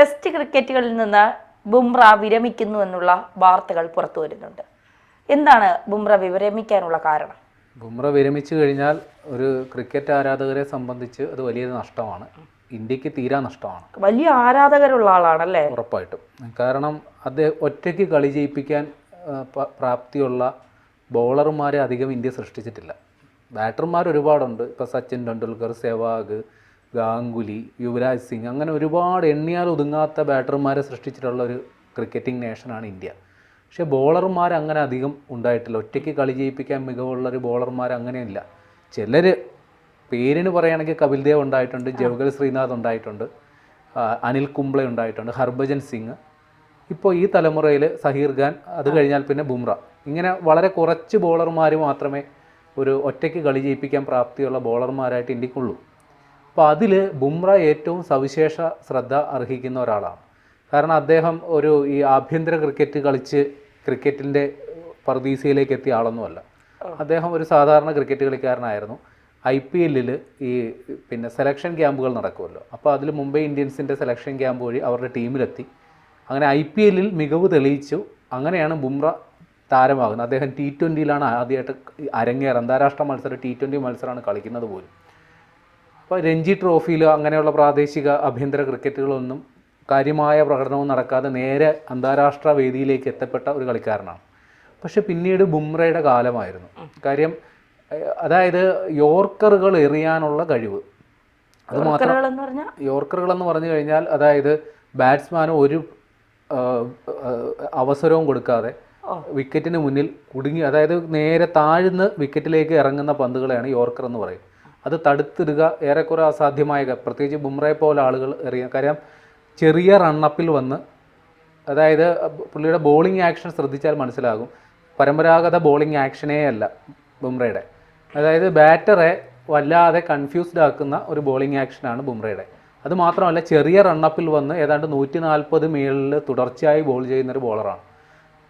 Test ക്രിക്കറ്റുകളിൽ നിന്ന് ബുംറ വിരമിക്കുന്നു എന്നുള്ള വാർത്തകൾ പുറത്തു വരുന്നുണ്ട്. എന്താണ് ബുംറ വിരമിക്കാനുള്ള കാരണം? ബുംറ വിരമിച്ചു കഴിഞ്ഞാൽ ഒരു ക്രിക്കറ്റ് ആരാധകരെ സംബന്ധിച്ച് അത് വലിയൊരു നഷ്ടമാണ്. ഇന്ത്യക്ക് തീരാ നഷ്ടമാണ്. വലിയ ആരാധകരുള്ള ആളാണല്ലേ? ഉറപ്പായിട്ടും. കാരണം അദ്ദേഹം ഒറ്റയ്ക്ക് കളി ജയിപ്പിക്കാൻ പ്രാപ്തിയുള്ള ബോളർമാരെ അധികം ഇന്ത്യ സൃഷ്ടിച്ചിട്ടില്ല. ബാറ്റർമാർ ഒരുപാടുണ്ട്. ഇപ്പോൾ സച്ചിൻ ടെണ്ടുൽക്കർ, സെവാഗ്, ഗാംഗുലി, യുവരാജ് സിംഗ്, അങ്ങനെ ഒരുപാട് എണ്ണിയാൽ ഒതുങ്ങാത്ത ബാറ്റർമാരെ സൃഷ്ടിച്ചിട്ടുള്ള ഒരു ക്രിക്കറ്റിംഗ് നേഷനാണ് ഇന്ത്യ. പക്ഷേ ബോളർമാർ അങ്ങനെ അധികം ഉണ്ടായിട്ടില്ല. ഒറ്റയ്ക്ക് കളി ജയിപ്പിക്കാൻ മികവുള്ളൊരു ബോളർമാർ അങ്ങനെയില്ല. ചിലർ പേരിന് പറയുകയാണെങ്കിൽ കപിൽ ദേവ് ഉണ്ടായിട്ടുണ്ട്, ജവഗൽ ശ്രീനാഥ് ഉണ്ടായിട്ടുണ്ട്, അനിൽ കുംബ്ലെ ഉണ്ടായിട്ടുണ്ട്, ഹർഭജൻ സിംഗ്. ഇപ്പോൾ ഈ തലമുറയിൽ സഹീർ ഖാൻ, അത് കഴിഞ്ഞാൽ പിന്നെ ബുംറ. ഇങ്ങനെ വളരെ കുറച്ച് ബോളർമാർ മാത്രമേ ഒരു ഒറ്റയ്ക്ക് കളി ജയിപ്പിക്കാൻ പ്രാപ്തിയുള്ള ബോളർമാരായിട്ട് ഇന്ത്യക്കുള്ളൂ. അപ്പോൾ അതിൽ ബുംറ ഏറ്റവും സവിശേഷ ശ്രദ്ധ അർഹിക്കുന്ന ഒരാളാണ്. കാരണം അദ്ദേഹം ഈ ആഭ്യന്തര ക്രിക്കറ്റ് കളിച്ച് ക്രിക്കറ്റിൻ്റെ പർദീസയിലേക്ക് എത്തിയ ആളൊന്നുമല്ല. അദ്ദേഹം ഒരു സാധാരണ ക്രിക്കറ്റ് കളിക്കാരനായിരുന്നു. IPL പിന്നെ സെലക്ഷൻ ക്യാമ്പുകൾ നടക്കുമല്ലോ, അപ്പോൾ അതിൽ മുംബൈ ഇന്ത്യൻസിൻ്റെ സെലക്ഷൻ ക്യാമ്പ് വഴി അവരുടെ ടീമിലെത്തി. അങ്ങനെ IPL മികവ് തെളിയിച്ചു. അങ്ങനെയാണ് ബുംറ താരമാകുന്നത്. അദ്ദേഹം T20 ആദ്യമായിട്ട് അരങ്ങേറും. അന്താരാഷ്ട്ര മത്സരം T20 മത്സരമാണ് കളിക്കുന്നത് പോലും. അപ്പോൾ രഞ്ജി ട്രോഫിയിലോ അങ്ങനെയുള്ള പ്രാദേശിക ആഭ്യന്തര ക്രിക്കറ്റുകളൊന്നും കാര്യമായ പ്രകടനവും നടക്കാതെ നേരെ അന്താരാഷ്ട്ര വേദിയിലേക്ക് എത്തപ്പെട്ട ഒരു കളിക്കാരനാണ്. പക്ഷെ പിന്നീട് ബുംറയുടെ കാലമായിരുന്നു. കാര്യം അതായത് യോർക്കറുകൾ എറിയാനുള്ള കഴിവ്. അത് മാത്രം യോർക്കറുകൾ എന്ന് പറഞ്ഞു കഴിഞ്ഞാൽ അതായത് ബാറ്റ്സ്മാന് ഒരു അവസരവും കൊടുക്കാതെ വിക്കറ്റിന് മുന്നിൽ കുടുങ്ങി, അതായത് നേരെ താഴ്ന്ന് വിക്കറ്റിലേക്ക് ഇറങ്ങുന്ന പന്തുകളെയാണ് യോർക്കർ എന്ന് പറയും. അത് തടുത്തിടുക ഏറെക്കുറെ അസാധ്യമായ, പ്രത്യേകിച്ച് ബുംറയെ പോലെ ആളുകൾ എറിയാൻ. കാര്യം ചെറിയ റണ്ണപ്പിൽ വന്ന്, അതായത് പുള്ളിയുടെ ബോളിംഗ് ആക്ഷൻ ശ്രദ്ധിച്ചാൽ മനസ്സിലാകും, പരമ്പരാഗത ബോളിംഗ് ആക്ഷനേ അല്ല ബുംറയുടെ. അതായത് ബാറ്ററെ വല്ലാതെ കൺഫ്യൂസ്ഡ് ആക്കുന്ന ഒരു ബോളിംഗ് ആക്ഷനാണ് ബുംറയുടെ. അതുമാത്രമല്ല, ചെറിയ റണ്ണപ്പിൽ വന്ന് ഏതാണ്ട് 140 മേളിൽ തുടർച്ചയായി ബോൾ ചെയ്യുന്നൊരു ബോളറാണ്.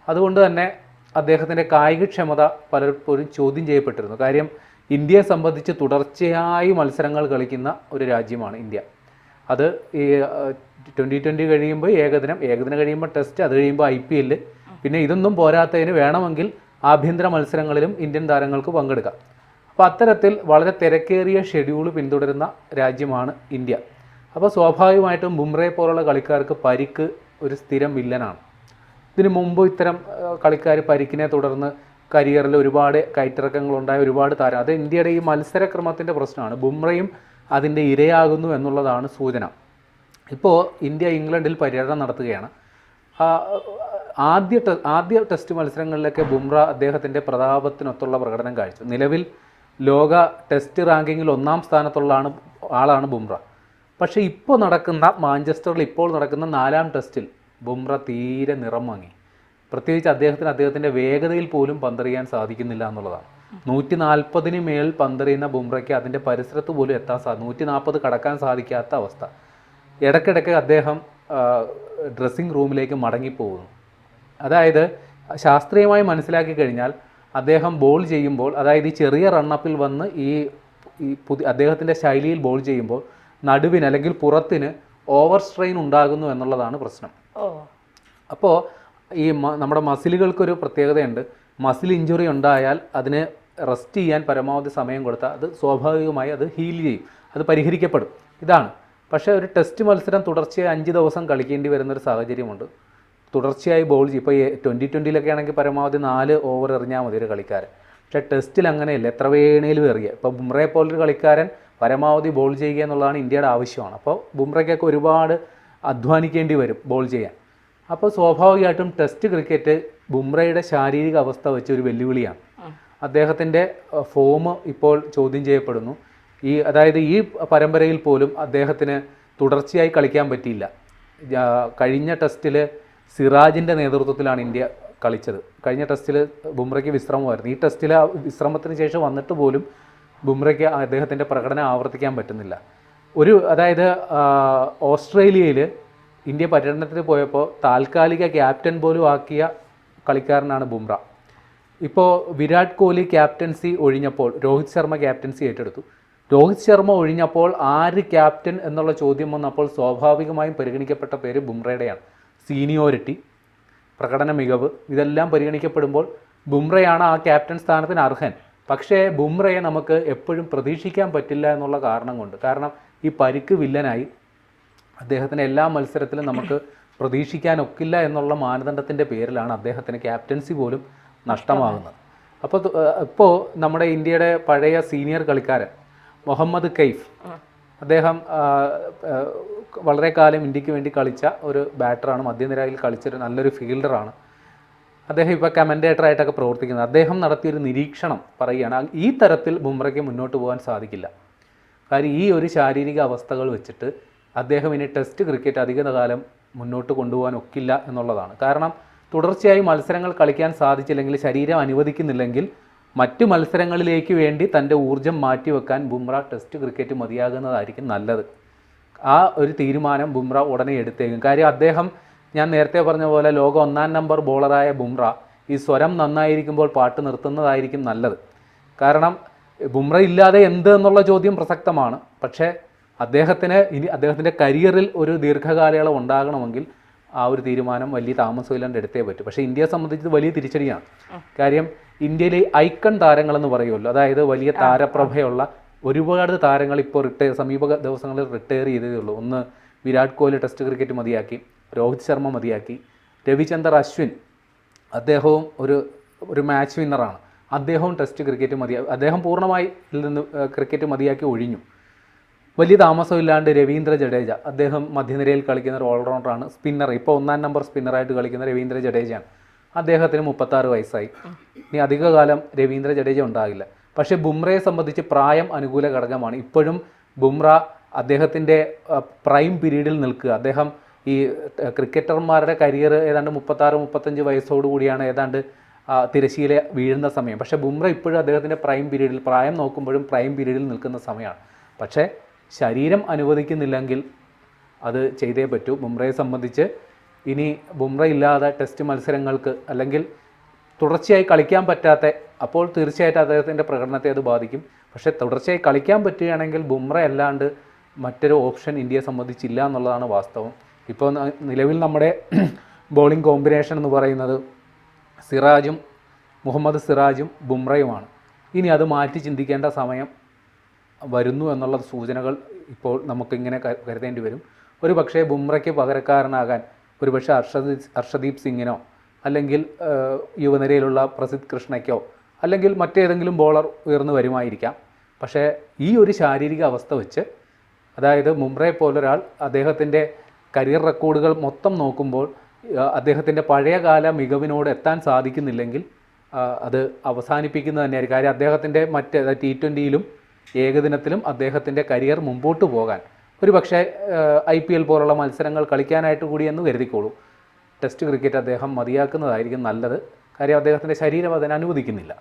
അതുകൊണ്ട് തന്നെ അദ്ദേഹത്തിൻ്റെ കായികക്ഷമത പലപ്പോഴും ചോദ്യം ചെയ്യപ്പെട്ടിരുന്നു. കാര്യം ഇന്ത്യയെ സംബന്ധിച്ച് തുടർച്ചയായി മത്സരങ്ങൾ കളിക്കുന്ന ഒരു രാജ്യമാണ് ഇന്ത്യ. അത് ഈ 2020 കഴിയുമ്പോൾ ഏകദിനം കഴിയുമ്പോൾ ടെസ്റ്റ്, അത് കഴിയുമ്പോൾ IPL, പിന്നെ ഇതൊന്നും പോരാത്തതിന് വേണമെങ്കിൽ ആഭ്യന്തര മത്സരങ്ങളിലും ഇന്ത്യൻ താരങ്ങൾക്ക് പങ്കെടുക്കാം. അപ്പോൾ അത്തരത്തിൽ വളരെ തിരക്കേറിയ ഷെഡ്യൂൾ പിന്തുടരുന്ന രാജ്യമാണ് ഇന്ത്യ. അപ്പോൾ സ്വാഭാവികമായിട്ടും ബുംറയെ പോലുള്ള കളിക്കാർക്ക് പരിക്ക് ഒരു സ്ഥിരം വില്ലനാണ്. ഇതിനു മുമ്പ് ഇത്തരം കളിക്കാർ പരിക്കിനെ തുടർന്ന് കരിയറിൽ ഒരുപാട് കയറ്റിറക്കങ്ങളുണ്ടായ ഒരുപാട് താരം. അത് ഇന്ത്യയുടെ ഈ മത്സരക്രമത്തിൻ്റെ പ്രശ്നമാണ്. ബുംറയും അതിൻ്റെ ഇരയാകുന്നു എന്നുള്ളതാണ് സൂചന. ഇപ്പോൾ ഇന്ത്യ ഇംഗ്ലണ്ടിൽ പര്യടനം നടത്തുകയാണ്. ആദ്യ ടെസ്റ്റ് മത്സരങ്ങളിലൊക്കെ ബുംറ അദ്ദേഹത്തിൻ്റെ പ്രതാപത്തിനൊത്തുള്ള പ്രകടനം കാഴ്ച. നിലവിൽ ലോക ടെസ്റ്റ് റാങ്കിങ്ങിൽ 1-ാം സ്ഥാനത്തുള്ള ആളാണ് ബുംറ. പക്ഷേ ഇപ്പോൾ നടക്കുന്ന മാഞ്ചസ്റ്ററിൽ ഇപ്പോൾ നടക്കുന്ന 4-ാം ടെസ്റ്റിൽ ബുംറ തീരെ നിറം വാങ്ങി. പ്രത്യേകിച്ച് അദ്ദേഹത്തിൻ്റെ വേഗതയിൽ പോലും പന്തെറിയാൻ സാധിക്കുന്നില്ല എന്നുള്ളതാണ്. 140 മേൽ പന്തെറിയുന്ന ബുംറയ്ക്ക് അതിൻ്റെ പരിസരത്ത് പോലും 140 കടക്കാൻ സാധിക്കാത്ത അവസ്ഥ. ഇടയ്ക്കിടയ്ക്ക് അദ്ദേഹം ഡ്രസ്സിംഗ് റൂമിലേക്ക് മടങ്ങിപ്പോകുന്നു. അതായത് ശാസ്ത്രീയമായി മനസ്സിലാക്കി കഴിഞ്ഞാൽ അദ്ദേഹം ബോൾ ചെയ്യുമ്പോൾ, അതായത് ഈ ചെറിയ റണ്ണപ്പിൽ വന്ന് ഈ അദ്ദേഹത്തിൻ്റെ ശൈലിയിൽ ബോൾ ചെയ്യുമ്പോൾ നടുവിന് അല്ലെങ്കിൽ പുറത്തിന് ഓവർ സ്ട്രെയിൻ ഉണ്ടാകുന്നു എന്നുള്ളതാണ് പ്രശ്നം. അപ്പോൾ ഈ നമ്മുടെ മസിലുകൾക്കൊരു പ്രത്യേകതയുണ്ട്. മസിൽ ഇഞ്ചുറി ഉണ്ടായാൽ അതിന് റെസ്റ്റ് ചെയ്യാൻ പരമാവധി സമയം കൊടുത്താൽ അത് സ്വാഭാവികമായി അത് ഹീൽ ചെയ്യും, അത് പരിഹരിക്കപ്പെടും. ഇതാണ്. പക്ഷേ ഒരു ടെസ്റ്റ് മത്സരം തുടർച്ചയായി 5 ദിവസം കളിക്കേണ്ടി വരുന്നൊരു സാഹചര്യമുണ്ട്. തുടർച്ചയായി ബോൾ ചെയ്യും. ഇപ്പോൾ 2020 ആണെങ്കിൽ പരമാവധി 4 ഓവർ എറിഞ്ഞാൽ മതി ഒരു കളിക്കാരൻ. പക്ഷേ ടെസ്റ്റിൽ അങ്ങനെയല്ല, എത്ര വേണേലും എറിയുക. ഇപ്പോൾ ബുംറയെ പോലൊരു കളിക്കാരൻ പരമാവധി ബോൾ ചെയ്യുക എന്നുള്ളതാണ് ഇന്ത്യയുടെ ആവശ്യമാണ്. അപ്പോൾ ബുംറയ്ക്കൊക്കെ ഒരുപാട് അധ്വാനിക്കേണ്ടി വരും ബോൾ ചെയ്യാൻ. അപ്പോൾ സ്വാഭാവികമായിട്ടും ടെസ്റ്റ് ക്രിക്കറ്റ് ബുംറയുടെ ശാരീരിക അവസ്ഥ വെച്ച് ഒരു വെല്ലുവിളിയാണ്. അദ്ദേഹത്തിൻ്റെ ഫോം ഇപ്പോൾ ചോദ്യം ചെയ്യപ്പെടുന്നു. അതായത് ഈ പരമ്പരയിൽ പോലും അദ്ദേഹത്തിന് തുടർച്ചയായി കളിക്കാൻ പറ്റിയില്ല. കഴിഞ്ഞ ടെസ്റ്റിൽ സിറാജിൻ്റെ നേതൃത്വത്തിലാണ് ഇന്ത്യ കളിച്ചത്. കഴിഞ്ഞ ടെസ്റ്റിൽ ബുംറയ്ക്ക് വിശ്രമമായിരുന്നു. ഈ ടെസ്റ്റിൽ വിശ്രമത്തിന് ശേഷം വന്നിട്ട് പോലും ബുംറയ്ക്ക് അദ്ദേഹത്തിൻ്റെ പ്രകടനം ആവർത്തിക്കാൻ പറ്റുന്നില്ല. അതായത് ഓസ്ട്രേലിയയിൽ ഇന്ത്യ പര്യടനത്തിന് പോയപ്പോൾ താൽക്കാലിക ക്യാപ്റ്റൻ പോലും ആക്കിയ കളിക്കാരനാണ് ബുംറ. ഇപ്പോൾ വിരാട് കോഹ്ലി ക്യാപ്റ്റൻസി ഒഴിഞ്ഞപ്പോൾ രോഹിത് ശർമ്മ ക്യാപ്റ്റൻസി ഏറ്റെടുത്തു. രോഹിത് ശർമ്മ ഒഴിഞ്ഞപ്പോൾ ആര് ക്യാപ്റ്റൻ എന്നുള്ള ചോദ്യം വന്നപ്പോൾ സ്വാഭാവികമായും പരിഗണിക്കപ്പെട്ട പേര് ബുംറയുടെയാണ്. സീനിയോറിറ്റി, പ്രകടന മികവ് ഇതെല്ലാം പരിഗണിക്കപ്പെടുമ്പോൾ ബുംറയാണ് ആ ക്യാപ്റ്റൻ സ്ഥാനത്തിന് അർഹൻ. പക്ഷേ ബുംറയെ നമുക്ക് എപ്പോഴും പ്രതീക്ഷിക്കാൻ പറ്റില്ല എന്നുള്ള കാരണം കൊണ്ട്, കാരണം ഈ പരിക്ക് വില്ലനായി അദ്ദേഹത്തിന് എല്ലാ മത്സരത്തിലും നമുക്ക് പ്രതീക്ഷിക്കാനൊക്കില്ല എന്നുള്ള മാനദണ്ഡത്തിൻ്റെ പേരിലാണ് അദ്ദേഹത്തിന് ക്യാപ്റ്റൻസി പോലും നഷ്ടമാകുന്നത്. ഇപ്പോൾ നമ്മുടെ ഇന്ത്യയുടെ പഴയ സീനിയർ കളിക്കാരൻ മുഹമ്മദ് കൈഫ്, അദ്ദേഹം വളരെ കാലം ഇന്ത്യക്ക് വേണ്ടി കളിച്ച ഒരു ബാറ്ററാണ്, മധ്യനിരയിൽ കളിച്ചൊരു നല്ലൊരു ഫീൽഡറാണ്. അദ്ദേഹം ഇപ്പോൾ കമൻറ്റേറ്ററായിട്ടൊക്കെ പ്രവർത്തിക്കുന്നത്. അദ്ദേഹം നടത്തിയൊരു നിരീക്ഷണം പറയുകയാണ്, ഈ തരത്തിൽ ബുംറയ്ക്ക് മുന്നോട്ട് പോകാൻ സാധിക്കില്ല. കാര്യം ഈ ഒരു ശാരീരിക അവസ്ഥകൾ വെച്ചിട്ട് അദ്ദേഹം ഇനി ടെസ്റ്റ് ക്രിക്കറ്റ് അധികകാലം മുന്നോട്ട് കൊണ്ടുപോകാൻ ഒക്കില്ല എന്നുള്ളതാണ്. കാരണം തുടർച്ചയായി മത്സരങ്ങൾ കളിക്കാൻ സാധിച്ചില്ലെങ്കിൽ, ശരീരം അനുവദിക്കുന്നില്ലെങ്കിൽ മറ്റു മത്സരങ്ങളിലേക്ക് വേണ്ടി തൻ്റെ ഊർജ്ജം മാറ്റിവെക്കാൻ ബുംറ ടെസ്റ്റ് ക്രിക്കറ്റ് മതിയാകുന്നതായിരിക്കും നല്ലത്. ആ ഒരു തീരുമാനം ബുംറ ഉടനെ എടുത്തേക്കും. കാര്യം അദ്ദേഹം, ഞാൻ നേരത്തെ പറഞ്ഞ പോലെ ലോക 1-ാം നമ്പർ ബോളറായ ബുംറ ഈ സ്വരം നന്നായിരിക്കുമ്പോൾ പാട്ട് നിർത്തുന്നതായിരിക്കും നല്ലത്. കാരണം ബുംറ ഇല്ലാതെ എന്ത് എന്നുള്ള ചോദ്യം പ്രസക്തമാണ്. പക്ഷേ അദ്ദേഹത്തിൻ്റെ കരിയറിൽ ഒരു ദീർഘകാലയളവ് ഉണ്ടാകണമെങ്കിൽ ആ ഒരു തീരുമാനം വലിയ താമസമില്ലാണ്ട് എടുത്തേ പറ്റൂ. പക്ഷേ ഇന്ത്യയെ സംബന്ധിച്ച് വലിയ തിരിച്ചടിയാണ്. കാര്യം ഇന്ത്യയിലെ ഐക്കൺ താരങ്ങളെന്ന് പറയുമല്ലോ, അതായത് വലിയ താരപ്രഭയുള്ള ഒരുപാട് താരങ്ങൾ ഇപ്പോൾ സമീപ ദിവസങ്ങളിൽ റിട്ടയർ ചെയ്തതേ ഉള്ളൂ. ഒന്ന് വിരാട് കോഹ്ലി ടെസ്റ്റ് ക്രിക്കറ്റ് മതിയാക്കി, രോഹിത് ശർമ്മ മതിയാക്കി, രവിചന്ദർ അശ്വിൻ അദ്ദേഹവും ഒരു മാച്ച് വിന്നറാണ്, അദ്ദേഹവും ടെസ്റ്റ് ക്രിക്കറ്റ് അദ്ദേഹം പൂർണ്ണമായി ഇതിൽ നിന്ന് ക്രിക്കറ്റ് മതിയാക്കി ഒഴിഞ്ഞു. വലിയ താമസമില്ലാണ്ട് രവീന്ദ്ര ജഡേജ, അദ്ദേഹം മധ്യനിരയിൽ കളിക്കുന്ന ഒരു ഓൾറൗണ്ടറാണ്, സ്പിന്നർ, ഇപ്പോൾ 1-ാം നമ്പർ സ്പിന്നറായിട്ട് കളിക്കുന്ന രവീന്ദ്ര ജഡേജയാണ്. അദ്ദേഹത്തിന് 36 വയസ്സായി. ഇനി അധികകാലം രവീന്ദ്ര ജഡേജ ഉണ്ടാകില്ല. പക്ഷേ ബുംറയെ സംബന്ധിച്ച് പ്രായം അനുകൂല ഘടകമാണ്. ഇപ്പോഴും ബുംറ അദ്ദേഹത്തിൻ്റെ പ്രൈം പീരീഡിൽ നിൽക്കുക. അദ്ദേഹം ഈ ക്രിക്കറ്റർമാരുടെ കരിയർ ഏതാണ്ട് 36-35 വയസ്സോടുകൂടിയാണ് ഏതാണ്ട് തിരശ്ശീല വീഴുന്ന സമയം. പക്ഷേ ബുംറ ഇപ്പോഴും അദ്ദേഹത്തിൻ്റെ പ്രൈം പീരീഡിൽ, പ്രായം നോക്കുമ്പോഴും പ്രൈം പീരീഡിൽ നിൽക്കുന്ന സമയമാണ്. പക്ഷേ ശരീരം അനുവദിക്കുന്നില്ലെങ്കിൽ അത് ചെയ്തേ പറ്റൂ. ബുംറയെ സംബന്ധിച്ച് ഇനി ബുംറ ഇല്ലാതെ ടെസ്റ്റ് മത്സരങ്ങൾക്ക് അല്ലെങ്കിൽ തുടർച്ചയായി കളിക്കാൻ പറ്റാത്ത, അപ്പോൾ തീർച്ചയായിട്ടും അദ്ദേഹത്തിൻ്റെ പ്രകടനത്തെ അത് ബാധിക്കും. പക്ഷേ തുടർച്ചയായി കളിക്കാൻ പറ്റുകയാണെങ്കിൽ ബുംറ അല്ലാണ്ട് മറ്റൊരു ഓപ്ഷൻ ഇന്ത്യയെ സംബന്ധിച്ചില്ല എന്നുള്ളതാണ് വാസ്തവം. ഇപ്പോൾ നിലവിൽ നമ്മുടെ ബോളിംഗ് കോമ്പിനേഷൻ എന്ന് പറയുന്നത് മുഹമ്മദ് സിറാജും ബുംറയുമാണ്. ഇനി അത് മാറ്റി ചിന്തിക്കേണ്ട സമയം വരുന്നു എന്നുള്ള സൂചനകൾ ഇപ്പോൾ നമുക്കിങ്ങനെ കരുതേണ്ടി വരും. ഒരു പക്ഷേ ബുംറയ്ക്ക് പകരക്കാരനാകാൻ ഒരുപക്ഷെ ഹർഷദീപ് സിംഗിനോ അല്ലെങ്കിൽ യുവനിരയിലുള്ള പ്രസിദ്ധ് കൃഷ്ണയ്ക്കോ അല്ലെങ്കിൽ മറ്റേതെങ്കിലും ബോളർ ഉയർന്നു വരുമായിരിക്കാം. പക്ഷേ ഈ ഒരു ശാരീരിക അവസ്ഥ വെച്ച്, അതായത് ബുംറയെ പോലൊരാൾ അദ്ദേഹത്തിൻ്റെ കരിയർ റെക്കോർഡുകൾ മൊത്തം നോക്കുമ്പോൾ അദ്ദേഹത്തിൻ്റെ പഴയകാല മികവിനോട് എത്താൻ സാധിക്കുന്നില്ലെങ്കിൽ അത് അവസാനിപ്പിക്കുന്നത് തന്നെയായിരിക്കും. കാര്യം അദ്ദേഹത്തിൻ്റെ T20യിലും ഏകദിനത്തിലും അദ്ദേഹത്തിൻ്റെ കരിയർ മുമ്പോട്ട് പോകാൻ ഒരു പക്ഷേ IPL പോലുള്ള മത്സരങ്ങൾ കളിക്കാനായിട്ട് കൂടിയെന്ന് കരുതിക്കോളൂ, ടെസ്റ്റ് ക്രിക്കറ്റ് അദ്ദേഹം മതിയാക്കുന്നതായിരിക്കും നല്ലത്. കാര്യം അദ്ദേഹത്തിൻ്റെ ശരീരം അതിന് അനുവദിക്കുന്നില്ല.